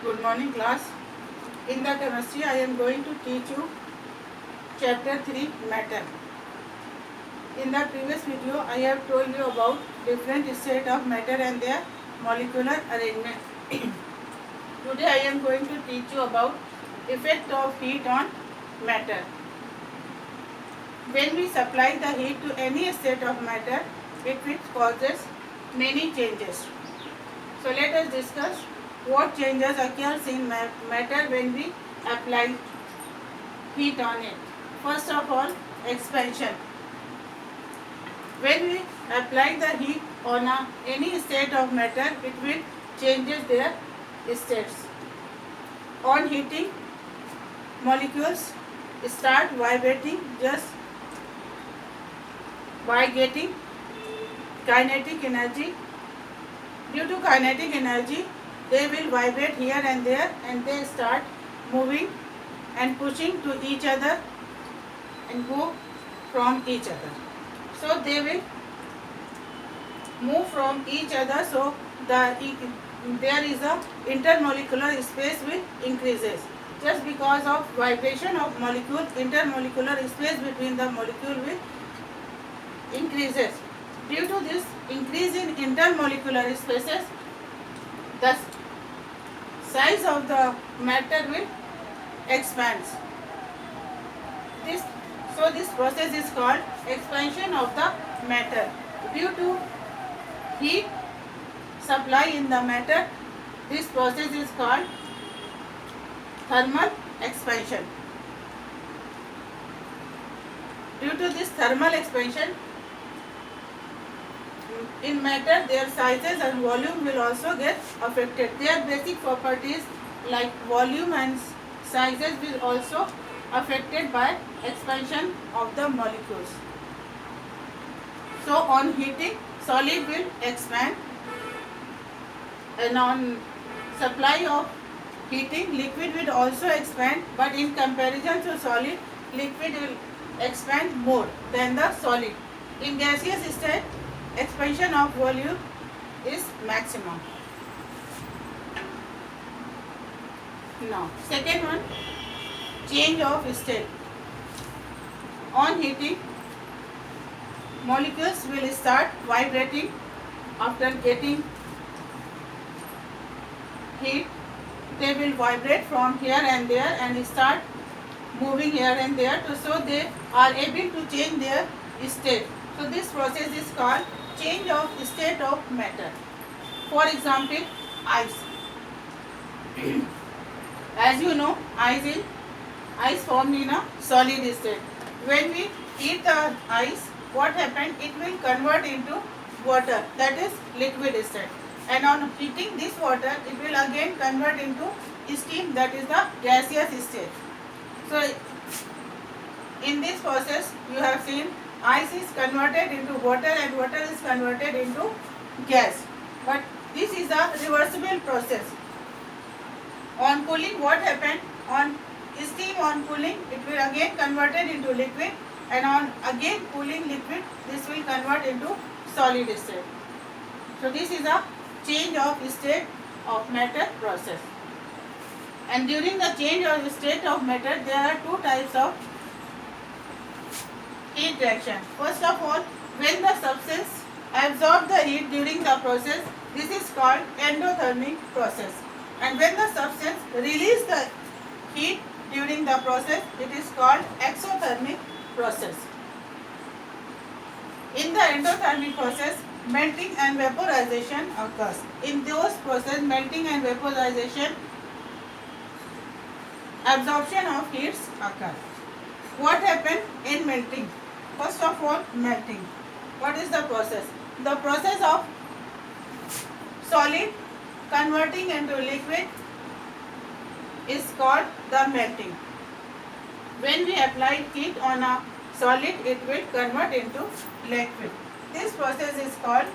Good morning class. In the chemistry I am going to teach you chapter 3 matter. In the previous video I have told you about different state of matter and their molecular arrangement. Today I am going to teach you about effect of heat on matter. When we supply the heat to any state of matter, it causes many changes. So let us discuss what changes occurs in matter when we apply heat on it. First of all, expansion. When we apply the heat on any state of matter, it will changes their states. On heating, molecules start vibrating just by getting kinetic energy. Due to kinetic energy, they will vibrate here and there and they start moving and pushing to each other and go from each other. So they will move from each other, so there is a intermolecular space will increases. Just because of vibration of molecule, intermolecular space between the molecule will increases. Due to this increase in intermolecular spaces, the size of the matter will expands. This process is called expansion of the matter. Due to heat supply in the matter, this process is called thermal expansion. Due to this thermal expansion, in matter their sizes and volume will also get affected. Their basic properties like volume and sizes will also affected by expansion of the molecules. So on heating, solid will expand, and on supply of heating, liquid will also expand, but in comparison to solid, liquid will expand more than the solid. In gaseous state, expansion of volume is maximum. Now, second one, change of state. On heating, molecules will start vibrating after getting heat. They will vibrate from here and there and start moving here and there, so they are able to change their state. So this process is called change of state of matter. For example, ice. As you know, ice formed in a solid state. When we heat the ice, what happens? It will convert into water, that is liquid state. And on heating this water, it will again convert into steam, that is the gaseous state. So in this process, you have seen ice is converted into water and water is converted into gas. But this is a reversible process. On cooling, what happened? On steam, on cooling, it will again converted into liquid, and on again cooling liquid, this will convert into solid state. So this is a change of state of matter process. And during the change of state of matter, there are two types of heat reaction. First of all, when the substance absorbs the heat during the process, this is called endothermic process. And when the substance releases the heat during the process, it is called exothermic process. In the endothermic process, melting and vaporization occurs. In those processes, melting and vaporization, absorption of heats occur. What happens in melting? First of all, melting. What is the process? The process of solid converting into liquid is called the melting. When we apply heat on a solid, it will convert into liquid. This process is called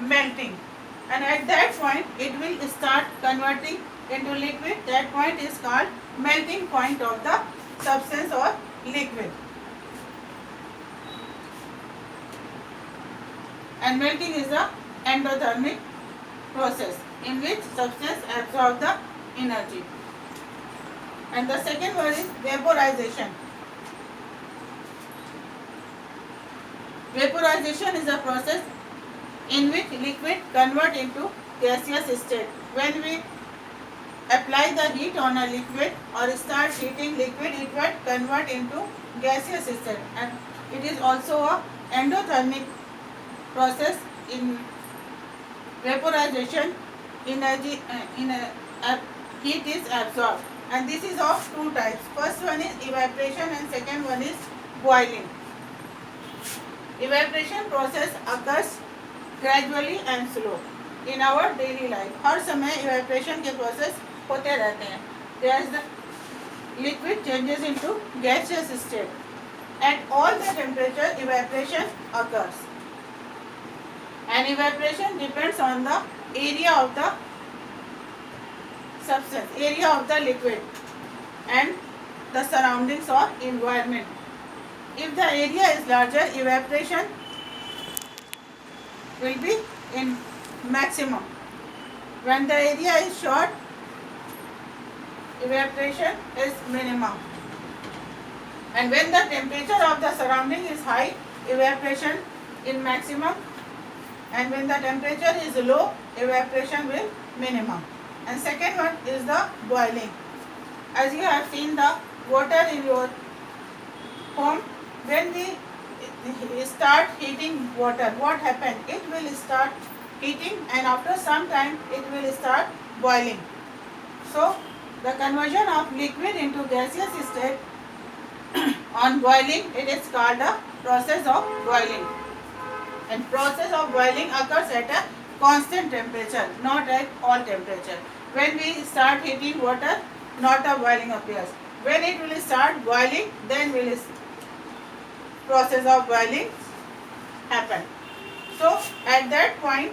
melting. And at that point, it will start converting into liquid. That point is called melting point of the substance or liquid. And melting is the endothermic process in which substance absorb the energy. And the second one is vaporization. Vaporization is a process in which liquid convert into gaseous state. When we apply the heat on a liquid or start heating liquid, it will convert into gaseous state, and it is also a endothermic process. In vaporization, energy heat is absorbed, and this is of two types. First one is evaporation and second one is boiling. Evaporation process occurs gradually and slow in our daily life. हर समय evaporation के process होते रहते हैं. As the liquid changes into gaseous state, at all the temperature evaporation occurs, and evaporation depends on the area of the substance, area of the liquid, and the surroundings or environment. If the area is larger, evaporation will be in maximum. When the area is short, evaporation is minimum. And when the temperature of the surrounding is high, evaporation in maximum. And when the temperature is low, evaporation will minimum. And second one is the boiling. As you have seen the water in your home, when we start heating water, what happens? It will start heating, and after some time it will start boiling. So the conversion of liquid into gaseous state on boiling, it is called a process of boiling. And process of boiling occurs at a constant temperature, not at all temperature. When we start heating water, not a boiling appears. When it will start boiling, then will process of boiling happen. So at that point,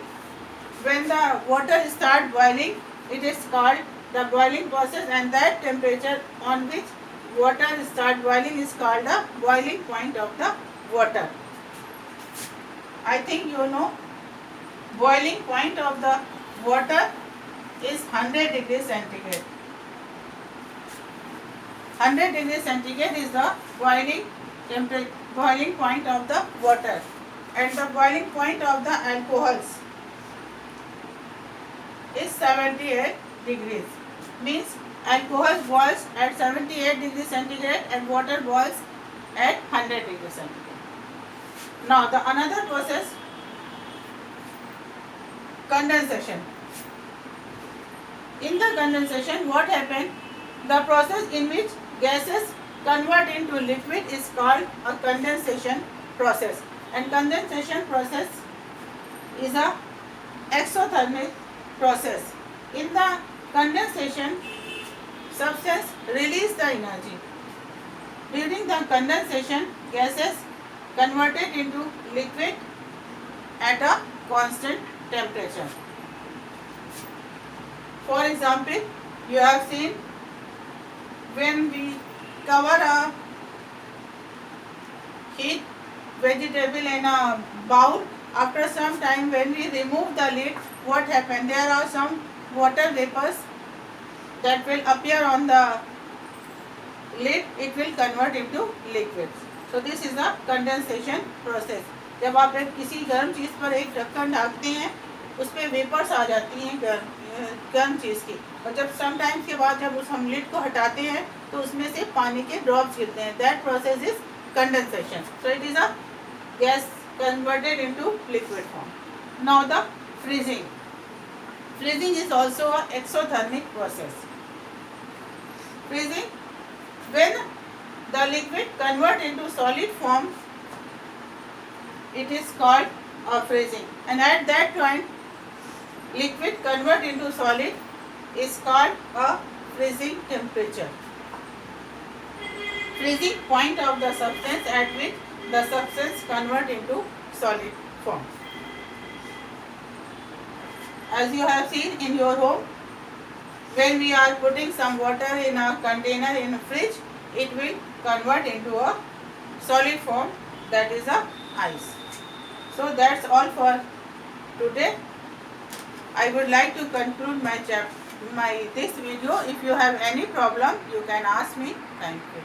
when the water start boiling, it is called the boiling process, and that temperature on which water start boiling is called the boiling point of the water. I think you know boiling point of the water is 100 degrees centigrade. 100 degrees centigrade is the boiling point of the water, and the boiling point of the alcohols is 78 degrees. Means alcohol boils at 78 degrees centigrade and water boils at 100 degrees centigrade. Now the another process, condensation. In the condensation, what happens? The process in which gases convert into liquid is called a condensation process, and condensation process is a exothermic process. In the condensation, substance release the energy. During the condensation, gases converted into liquid at a constant temperature. For example, you have seen when we cover a heat vegetable in a bowl, after some time when we remove the lid, what happens? There are some water vapors that will appear on the lid, it will convert into liquids. So this is the condensation process. जब आप किसी गर्म चीज़ पर एक ढक्कन ढकते हैं, उस पर वेपर्स आ जाती हैं गर्म चीज़ की, और जब सम टाइम के बाद जब उस हम लिड को हटाते हैं तो उसमें से पानी के ड्रॉप्स गिरते हैं. That process is condensation. So it is a gas converted into liquid form. Now the freezing. Freezing is also an exothermic process. Freezing, when the liquid convert into solid form, it is called a freezing, and at that point liquid convert into solid is called a freezing temperature. Freezing point of the substance at which the substance convert into solid form. As you have seen in your home, when we are putting some water in a container in a fridge, it will convert into a solid form, that is a ice. So that's all for today. I would like to conclude my this video. If you have any problem, you can ask me. Thank you.